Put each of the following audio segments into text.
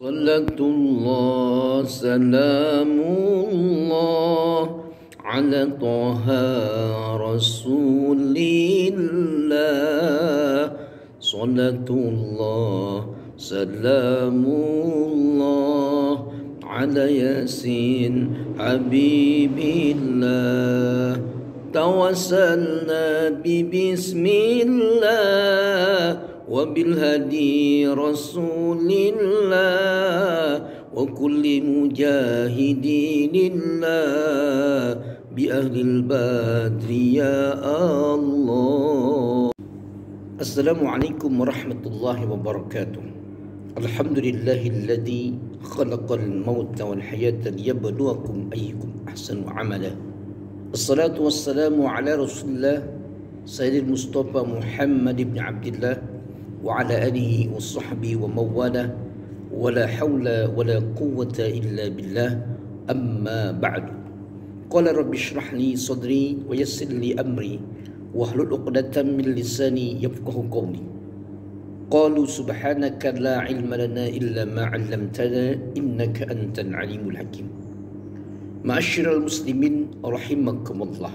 Salatullah salamullah ala taha rasulillah. Salatullah salamullah ala yasin habibillah. Tawassalna bismillah وبالهدي رسول الله وكل مجاهد لله بأهل البدر يا الله. السلام عليكم ورحمة الله وبركاته. الحمد لله الذي خلق الموت والحياة ليبلوكم أيكم أحسن عملا. الصلاة والسلام على رسول الله سيد المصطفى محمد بن عبد الله وعلى آله وصحبه ومواله ولا حول ولا قوة إلا بالله أما بعد. قال رب اشرح لي صدري ويسر لي أمري واحلل عقدة من لساني يفقه قولي. قالوا سبحانك لا علم لنا إلا ما علمتنا إنك أنت العليم الحكيم. معاشر المسلمين رحمكم الله.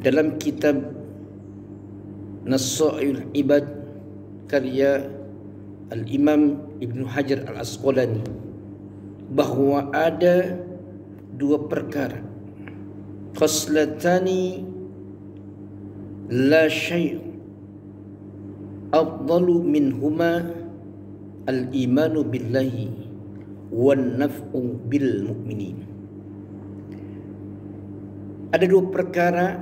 Dalam kitab Nasaihul Ibad karya Al-Imam Ibn Hajar Al-Asqalani bahawa ada dua perkara, khaslatani la syai' afdalu minhuma al-imanu billahi wan naf'u bil mu'minin. Ada dua perkara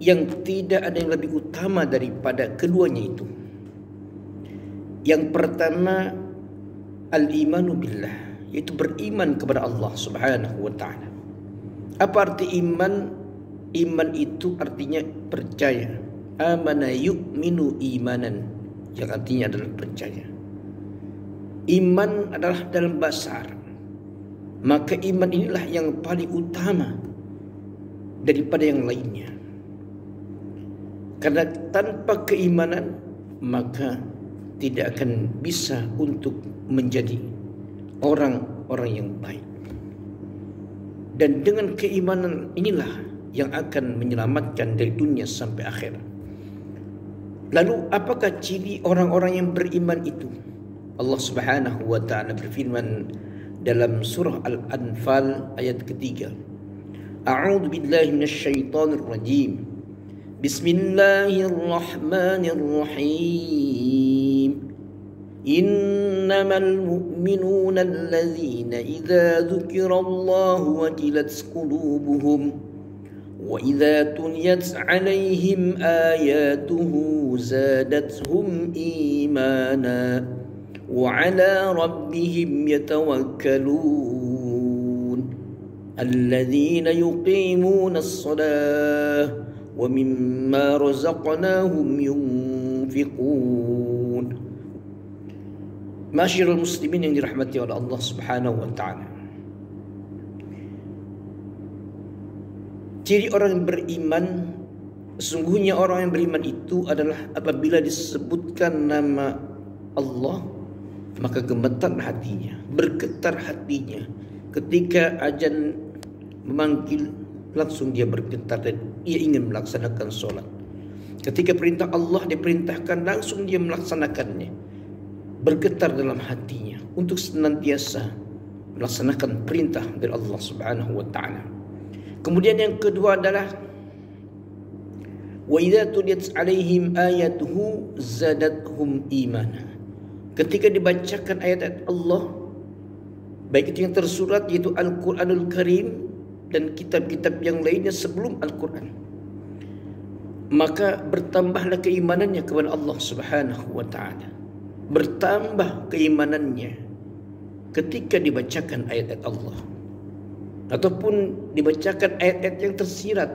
yang tidak ada yang lebih utama daripada keduanya itu. Yang pertama, al-imanu billah, yaitu beriman kepada Allah Subhanahu wa ta'ala. Apa arti iman? Iman itu artinya percaya. Amana yu'minu imanan, yang artinya adalah percaya. Iman adalah dalam bahasa Arab. Maka iman inilah yang paling utama daripada yang lainnya. Karena tanpa keimanan maka tidak akan bisa untuk menjadi orang-orang yang baik. Dan dengan keimanan inilah yang akan menyelamatkan dari dunia sampai akhir. Lalu apakah ciri orang-orang yang beriman itu? Allah Subhanahu wa ta'ala berfirman dalam surah Al-Anfal ayat ketiga. A'udzu billahi minasyaitonir rajim. Bismillahirrahmanirrahim. Innamal mu'minuna allazina idza dzukirallahu wajilat qulubuhum wa idza tuliyat 'alaihim ayatuhu zadatuhum imana wa 'ala rabbihim yatawakkalun. Allazina yuqimuna as-salata wa mimma razaqnahum yunfiqun. Masyiral muslimin yang dirahmati oleh Allah Subhanahu wa ta'ala. Ciri orang yang beriman, sesungguhnya orang yang beriman itu adalah apabila disebutkan nama Allah maka gemetar hatinya, bergetar hatinya. Ketika azan memanggil langsung dia bergetar dan ia ingin melaksanakan solat. Ketika perintah Allah diperintahkan langsung dia melaksanakannya. Bergetar dalam hatinya untuk senantiasa melaksanakan perintah dari Allah Subhanahu wa ta'ala. Kemudian yang kedua adalah wa idza tuliyat 'alaihim ayatuhu zadatuhum imana. Ketika dibacakan ayat-ayat Allah, baik itu yang tersurat yaitu Al-Quranul Karim dan kitab-kitab yang lainnya sebelum Al-Quran, maka bertambahlah keimanannya kepada Allah Subhanahu wa ta'ala. Bertambah keimanannya ketika dibacakan ayat-ayat Allah ataupun dibacakan ayat-ayat yang tersirat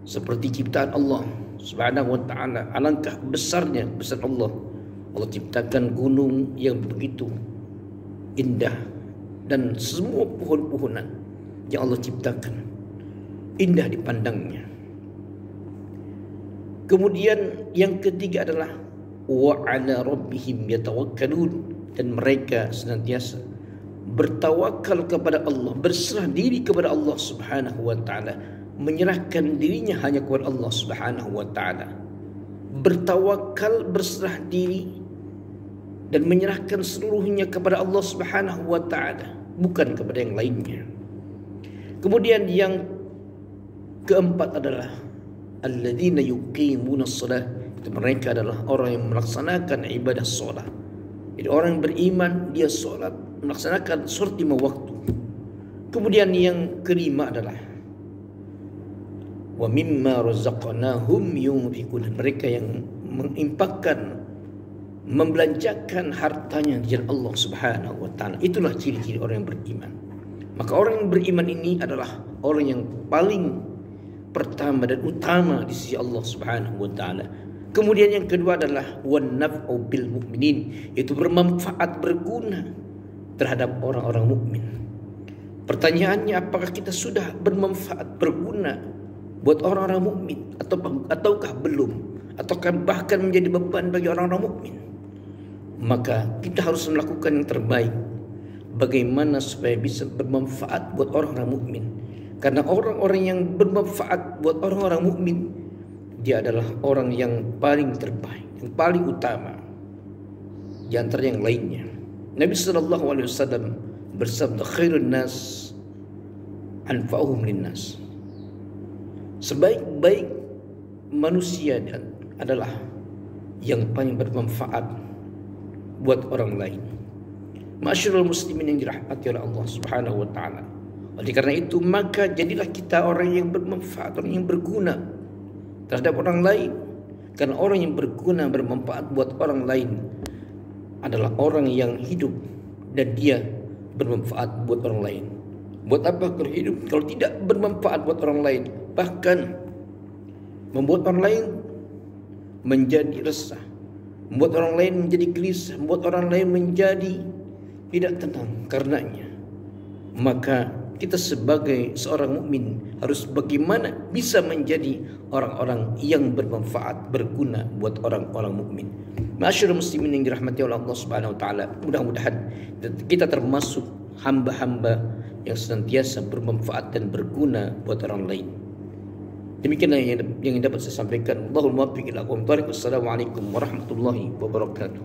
seperti ciptaan Allah Subhanahu wa ta'ala. Alangkah besarnya besar Allah. Allah ciptakan gunung yang begitu indah dan semua pohon-pohonan yang Allah ciptakan indah dipandangnya. Kemudian yang ketiga adalah wa 'ala rabbihim yatawakkalun. dan mereka senantiasa bertawakal kepada Allah, berserah diri kepada Allah Subhanahu wa taala, menyerahkan dirinya hanya kepada Allah Subhanahu wa taala. Bertawakal, berserah diri dan menyerahkan seluruhnya kepada Allah Subhanahu wa taala, bukan kepada yang lainnya. Kemudian yang keempat adalah alladzina yuqimuna shalah. Itu mereka adalah orang yang melaksanakan ibadah solat. Jadi orang yang beriman, dia solat, melaksanakan solat 5 waktu. Kemudian yang kelima adalah wa mimma razaqnahum yunfiqun. Mereka yang menginfakkan, membelanjakan hartanya di jalan Allah Subhanahu wa taala. Itulah ciri-ciri orang yang beriman. Maka orang yang beriman ini adalah orang yang paling pertama dan utama di sisi Allah Subhanahu wa taala. Kemudian yang kedua adalah wan naf'u bil mu'minin, yaitu bermanfaat, berguna terhadap orang-orang mukmin. Pertanyaannya, apakah kita sudah bermanfaat, berguna buat orang-orang mukmin ataukah belum? Ataukah bahkan menjadi beban bagi orang-orang mukmin? Maka kita harus melakukan yang terbaik. Bagaimana supaya bisa bermanfaat buat orang-orang mukmin? Karena orang-orang yang bermanfaat buat orang-orang mukmin, dia adalah orang yang paling terbaik, yang paling utama di antara yang lainnya. Nabi sallallahu alaihi wasallam bersabda, khairun nas anfa'uhum linnas. Sebaik-baik manusia adalah yang paling bermanfaat buat orang lain. Ma'asyiral muslimin yang dirahmati oleh Allah Subhanahu wa taala. Oleh karena itu, maka jadilah kita orang yang bermanfaat, orang yang berguna terhadap orang lain. Karena orang yang berguna, bermanfaat buat orang lain adalah orang yang hidup dan dia bermanfaat buat orang lain. Buat apa kalau hidup kalau tidak bermanfaat buat orang lain? Bahkan membuat orang lain menjadi resah, membuat orang lain menjadi gelisah, membuat orang lain menjadi tidak tenang karenanya. Maka kita sebagai seorang mukmin harus bagaimana bisa menjadi orang-orang yang bermanfaat, berguna buat orang-orang mukmin. Ma'asyiral muslimin yang dirahmati oleh Allah Subhanahu wa taala, mudah-mudahan kita termasuk hamba-hamba yang senantiasa bermanfaat dan berguna buat orang lain. Demikianlah yang dapat saya sampaikan. Allahul muwaffiq ila aqwamit thoriq. Wassalamualaikum warahmatullahi wabarakatuh.